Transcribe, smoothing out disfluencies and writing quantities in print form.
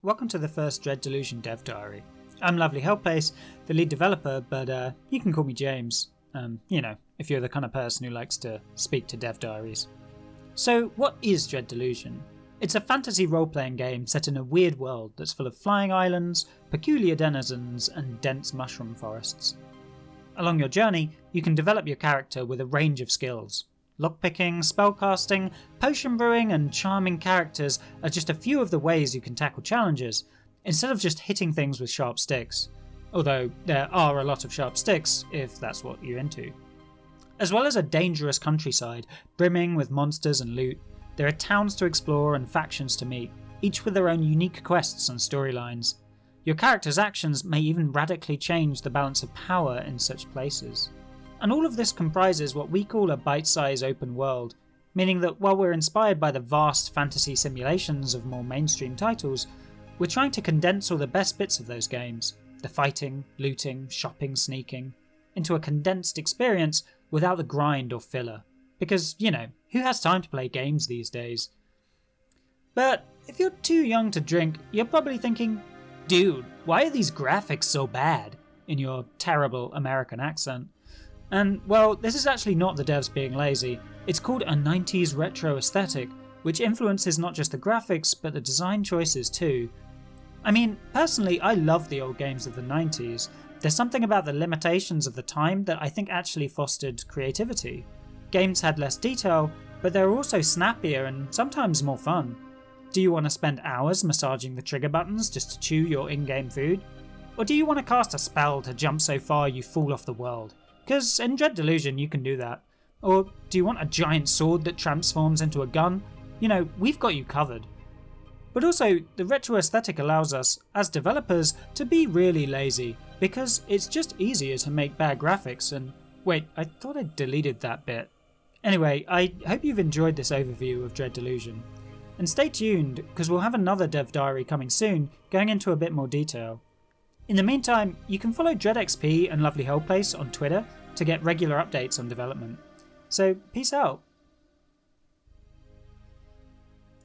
Welcome to the first Dread Delusion dev diary. I'm Lovely Hellplace, the lead developer, but you can call me James, if you're the kind of person who likes to speak to dev diaries. So what is Dread Delusion? It's a fantasy role-playing game set in a weird world that's full of flying islands, peculiar denizens, and dense mushroom forests. Along your journey, you can develop your character with a range of skills. Lockpicking, spellcasting, potion brewing, and charming characters are just a few of the ways you can tackle challenges, instead of just hitting things with sharp sticks. Although there are a lot of sharp sticks, if that's what you're into. As well as a dangerous countryside, brimming with monsters and loot, there are towns to explore and factions to meet, each with their own unique quests and storylines. Your character's actions may even radically change the balance of power in such places. And all of this comprises what we call a bite-sized open world, meaning that while we're inspired by the vast fantasy simulations of more mainstream titles, we're trying to condense all the best bits of those games, the fighting, looting, shopping, sneaking, into a condensed experience without the grind or filler. Because, who has time to play games these days? But if you're too young to drink, you're probably thinking, dude, why are these graphics so bad? In your terrible American accent. And, well, this is actually not the devs being lazy. It's called a 90s retro aesthetic, which influences not just the graphics, but the design choices too. I mean, personally, I love the old games of the 90s. There's something about the limitations of the time that I think actually fostered creativity. Games had less detail, but they were also snappier and sometimes more fun. Do you want to spend hours massaging the trigger buttons just to chew your in-game food? Or do you want to cast a spell to jump so far you fall off the world? Because in Dread Delusion you can do that. Or do you want a giant sword that transforms into a gun? We've got you covered. But also, the retro aesthetic allows us, as developers, to be really lazy, because it's just easier to make bad graphics and... Wait, I thought I deleted that bit. Anyway, I hope you've enjoyed this overview of Dread Delusion. And stay tuned, because we'll have another dev diary coming soon, going into a bit more detail. In the meantime, you can follow DreadXP and Lovely Hellplace on Twitter to get regular updates on development. So, peace out.